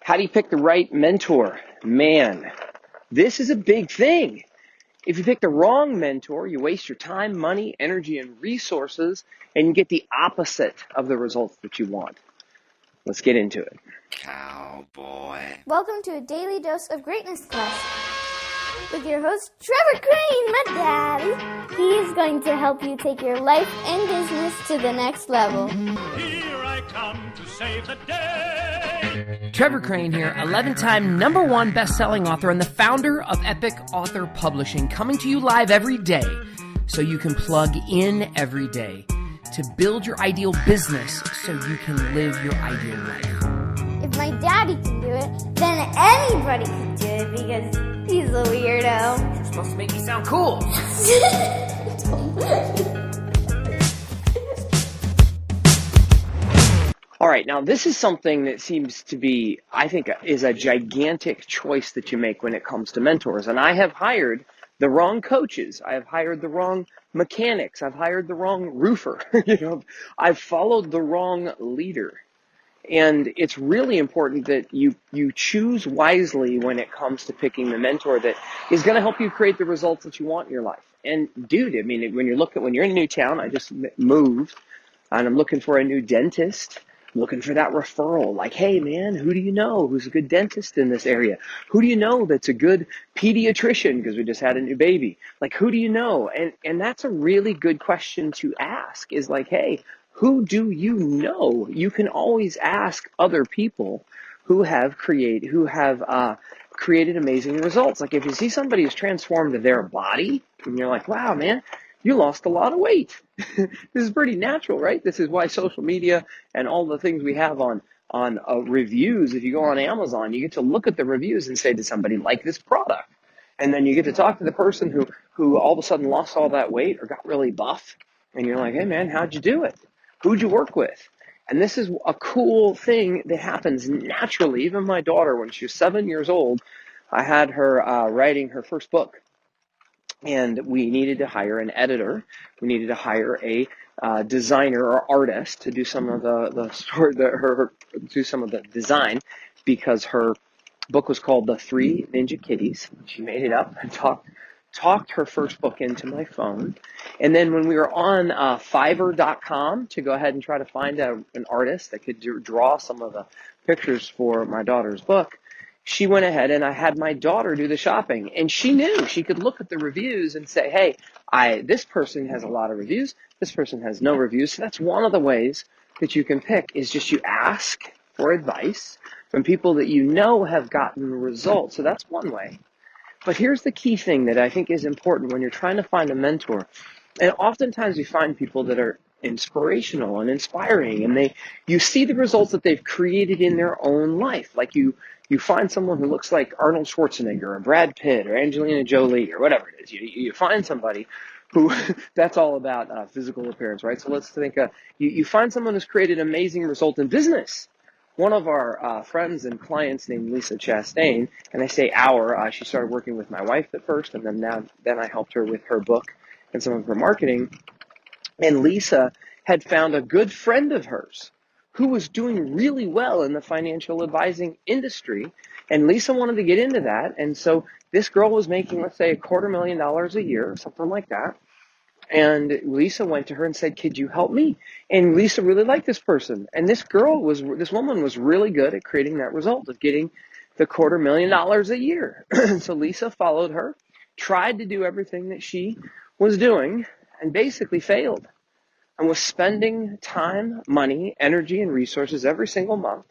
How do you pick the right mentor? Man, this is a big thing. If you pick the wrong mentor, you waste your time, money, energy, and resources, and you get the opposite of the results that you want. Let's get into it. Cowboy. Welcome to a daily dose of greatness quest with your host, Trevor Crane, my daddy. He's going to help you take your life and business to the next level. Here I come to save the day. Trevor Crane here, 11-time #1 best-selling author and the founder of Epic Author Publishing, coming to you live every day so you can plug in every day to build your ideal business so you can live your ideal life. If my daddy can do it, then anybody can do it because he's a weirdo. You're supposed to make me sound cool. All right, now this is something that seems to be, I think, is a gigantic choice that you make when it comes to mentors. And I have hired the wrong coaches. I have hired the wrong mechanics. I've hired the wrong roofer. I've followed the wrong leader. And it's really important that you choose wisely when it comes to picking the mentor that is going to help you create the results that you want in your life. And dude, I mean, when you're in a new town, I just moved and I'm looking for a new dentist. Looking for that referral, like, hey man, who do you know who's a good dentist in this area? Who do you know that's a good pediatrician because we just had a new baby? Like, who do you know? And that's a really good question to ask is like, hey, who do you know? You can always ask other people who have created amazing results. Like if you see somebody who's transformed their body and you're like, wow, man, you lost a lot of weight. This is pretty natural, right? This is why social media and all the things we have on reviews, if you go on Amazon, you get to look at the reviews and say to somebody, like this product. And then you get to talk to the person who all of a sudden lost all that weight or got really buff. And you're like, hey man, how'd you do it? Who'd you work with? And this is a cool thing that happens naturally. Even my daughter, when she was 7 years old, I had her writing her first book. And we needed to hire an editor. We needed to hire a designer or artist to do some of do some of the design because her book was called The 3 Ninja Kitties. She made it up and talked her first book into my phone. And then when we were on Fiverr.com to go ahead and try to find an artist that could draw some of the pictures for my daughter's book, she went ahead and I had my daughter do the shopping, and she knew she could look at the reviews and say, hey, this person has a lot of reviews, this person has no reviews. So that's one of the ways that you can pick is just you ask for advice from people that you know have gotten results. So that's one way. But here's the key thing that I think is important when you're trying to find a mentor. And oftentimes we find people that are inspirational and inspiring, and you see the results that they've created in their own life. Like you find someone who looks like Arnold Schwarzenegger or Brad Pitt or Angelina Jolie or whatever it is. You find somebody who that's all about physical appearance, right? So let's think you find someone who's created an amazing result in business. One of our friends and clients named Lisa Chastain, and I say she started working with my wife at first, and then I helped her with her book and some of her marketing. And Lisa had found a good friend of hers who was doing really well in the financial advising industry. And Lisa wanted to get into that. And so this girl was making, let's say, $250,000 a year, something like that. And Lisa went to her and said, could you help me? And Lisa really liked this person. And this woman was really good at creating that result of getting the $250,000 a year. So Lisa followed her, tried to do everything that she was doing, and basically failed. And was spending time, money, energy, and resources every single month,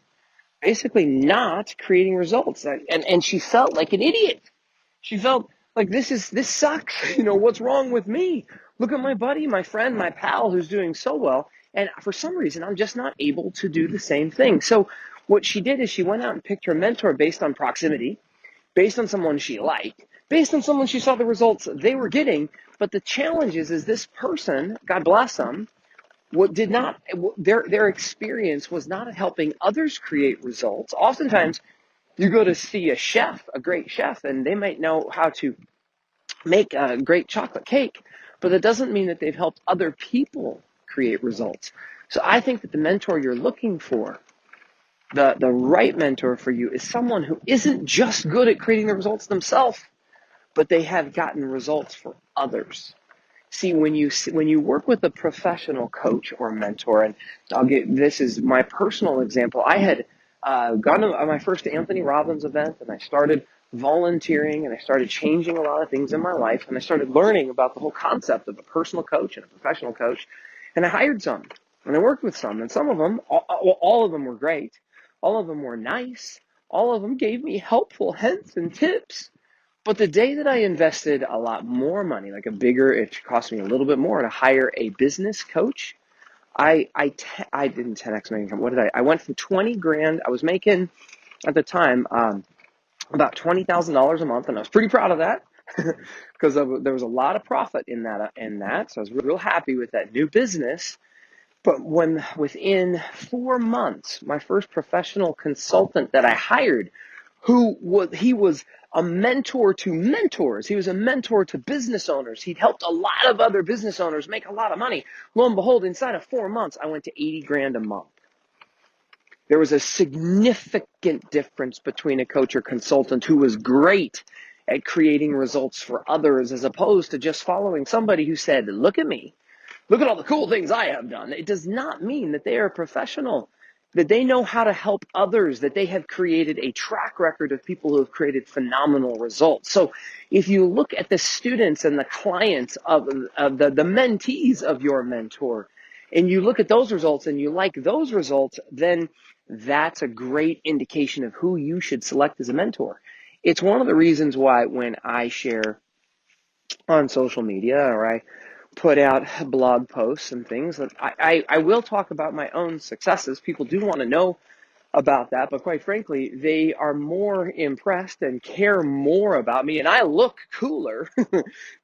basically not creating results. And she felt like an idiot. She felt like this sucks. What's wrong with me? Look at my buddy, my friend, my pal who's doing so well. And for some reason, I'm just not able to do the same thing. So what she did is she went out and picked her mentor based on proximity, based on someone she liked, based on someone she saw the results they were getting. But the challenge is this person, God bless them, their experience was not helping others create results. Oftentimes, you go to see a great chef, and they might know how to make a great chocolate cake, but that doesn't mean that they've helped other people create results. So I think that the mentor you're looking for The right mentor for you is someone who isn't just good at creating the results themselves, but they have gotten results for others. See, when you work with a professional coach or mentor, and this is my personal example. I had gone to my first Anthony Robbins event, and I started volunteering, and I started changing a lot of things in my life, and I started learning about the whole concept of a personal coach and a professional coach, and I hired some, and I worked with some, and some of them, all of them were great, all of them were nice, all of them gave me helpful hints and tips. But the day that I invested a lot more money, it cost me a little bit more to hire a business coach. I didn't 10x my income. I went from 20 grand. I was making at the time about $20,000 a month, and I was pretty proud of that because there was a lot of profit in that. So I was real happy with that new business. But within 4 months, my first professional consultant that I hired, he was a mentor to mentors. He was a mentor to business owners. He'd helped a lot of other business owners make a lot of money. Lo and behold, inside of 4 months, I went to 80 grand a month. There was a significant difference between a coach or consultant who was great at creating results for others as opposed to just following somebody who said, look at me. Look at all the cool things I have done. It does not mean that they are a professional, that they know how to help others, that they have created a track record of people who have created phenomenal results. So if you look at the students and the clients of the mentees of your mentor, and you look at those results and you like those results, then that's a great indication of who you should select as a mentor. It's one of the reasons why when I share on social media or I put out blog posts and things, that I will talk about my own successes. People do want to know about that, but quite frankly, they are more impressed and care more about me, and I look cooler,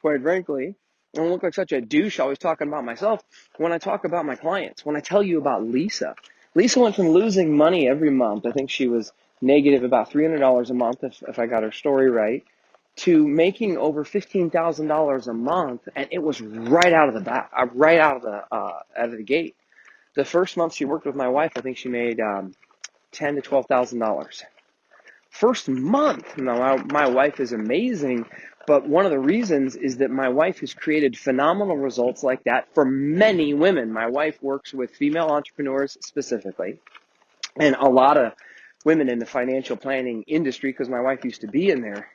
quite frankly. I don't look like such a douche always talking about myself when I talk about my clients. When I tell you about Lisa. Lisa went from losing money every month, I think she was negative about $300 a month if I got her story right, to making over $15,000 a month, and it was right out of the gate. The first month she worked with my wife, I think she made $10,000 to $12,000. First month. Now, my wife is amazing, but one of the reasons is that my wife has created phenomenal results like that for many women. My wife works with female entrepreneurs specifically, and a lot of women in the financial planning industry, because my wife used to be in there.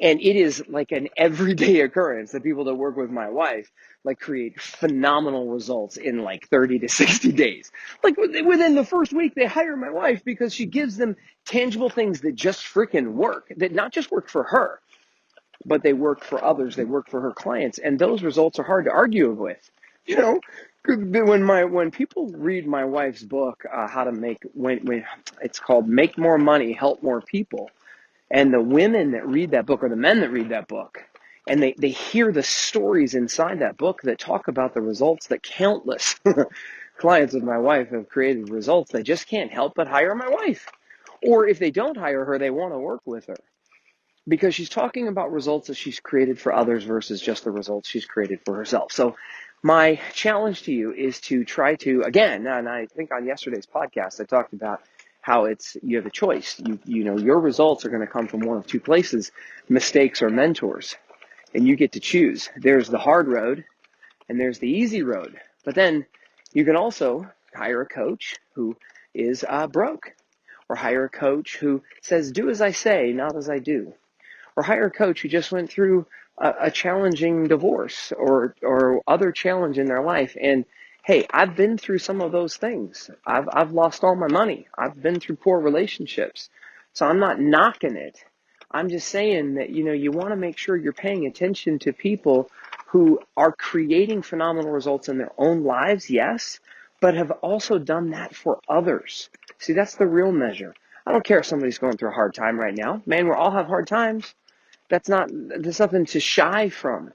And it is like an everyday occurrence that people that work with my wife create phenomenal results in 30 to 60 days. Within the first week, they hire my wife because she gives them tangible things that just freaking work, that not just work for her, but they work for others. They work for her clients. And those results are hard to argue with. When people read my wife's book, how to make, when it's called Make More Money, Help More People. And the women that read that book, or the men that read that book, and they hear the stories inside that book that talk about the results that countless clients of my wife have created results, they just can't help but hire my wife. Or if they don't hire her, they want to work with her. Because she's talking about results that she's created for others versus just the results she's created for herself. So my challenge to you is to try to, again, and I think on yesterday's podcast I talked about how you have a choice. You know your results are going to come from one of two places, mistakes or mentors, and you get to choose. There's the hard road and there's the easy road. But then you can also hire a coach who is broke, or hire a coach who says, do as I say, not as I do, or hire a coach who just went through a challenging divorce or other challenge in their life. And hey, I've been through some of those things. I've lost all my money. I've been through poor relationships. So I'm not knocking it. I'm just saying that, you want to make sure you're paying attention to people who are creating phenomenal results in their own lives, yes, but have also done that for others. See, that's the real measure. I don't care if somebody's going through a hard time right now. Man, we all have hard times. There's nothing to shy from.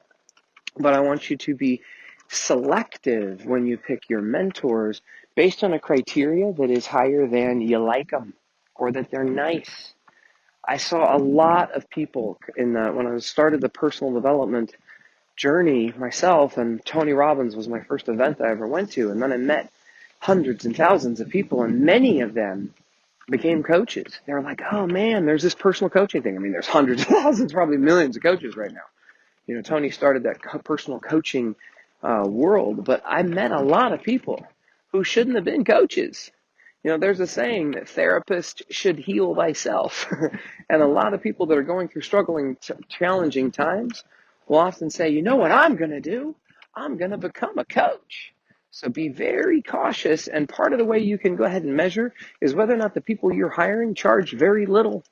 But I want you to be selective when you pick your mentors based on a criteria that is higher than you like them or that they're nice. I saw a lot of people when I started the personal development journey myself, and Tony Robbins was my first event I ever went to, and then I met hundreds and thousands of people, and many of them became coaches. They were like, oh man, there's this personal coaching thing. I mean, there's hundreds of thousands, probably millions of coaches right now. You know, Tony started that personal coaching world, but I met a lot of people who shouldn't have been coaches. You know, there's a saying that therapists should heal thyself. And a lot of people that are going through struggling, challenging times will often say, you know what I'm going to do? I'm going to become a coach. So be very cautious. And part of the way you can go ahead and measure is whether or not the people you're hiring charge very little.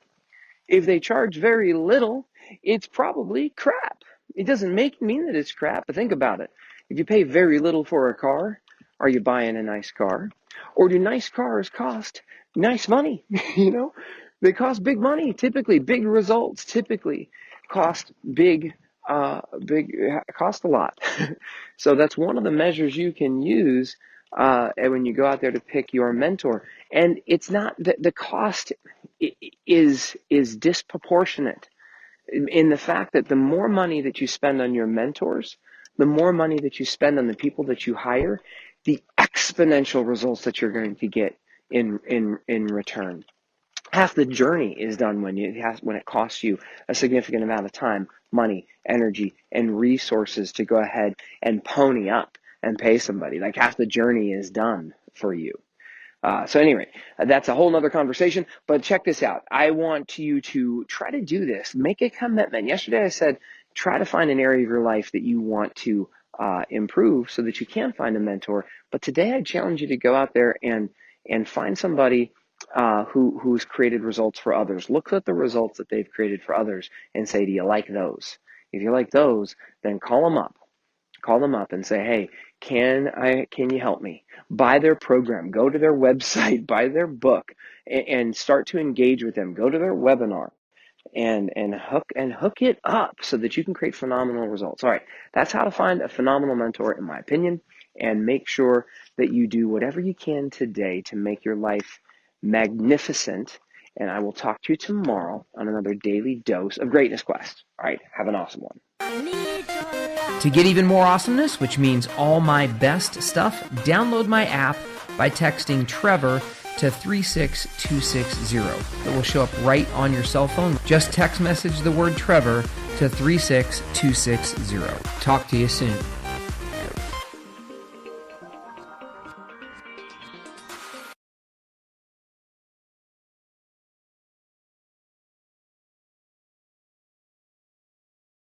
If they charge very little, it's probably crap. It doesn't mean that it's crap, but think about it. If you pay very little for a car, are you buying a nice car? Or do nice cars cost nice money? You know, they cost big money. Typically, big results typically cost cost a lot. So that's one of the measures you can use when you go out there to pick your mentor. And it's not the cost is disproportionate in the fact that the more money that you spend on your mentors, the more money that you spend on the people that you hire, the exponential results that you're going to get in return. Half the journey is done when it costs you a significant amount of time, money, energy, and resources to go ahead and pony up and pay somebody. Like half the journey is done for you. So anyway, that's a whole nother conversation, but check this out. I want you to try to do this. Make a commitment. Yesterday I said, try to find an area of your life that you want to improve so that you can find a mentor. But today I challenge you to go out there and find somebody who's created results for others. Look at the results that they've created for others and say, do you like those? If you like those, then call them up. Call them up and say, hey, can you help me? Buy their program, go to their website, buy their book, and start to engage with them. Go to their webinar and hook it up so that you can create phenomenal results. All right, that's how to find a phenomenal mentor, in my opinion, and make sure that you do whatever you can today to make your life magnificent. And I will talk to you tomorrow on another daily dose of Greatness Quest. All right, have an awesome one. To get even more awesomeness, which means all my best stuff, download my app by texting Trevor to 36260. It will show up right on your cell phone. Just text message the word Trevor to 36260. Talk to you soon.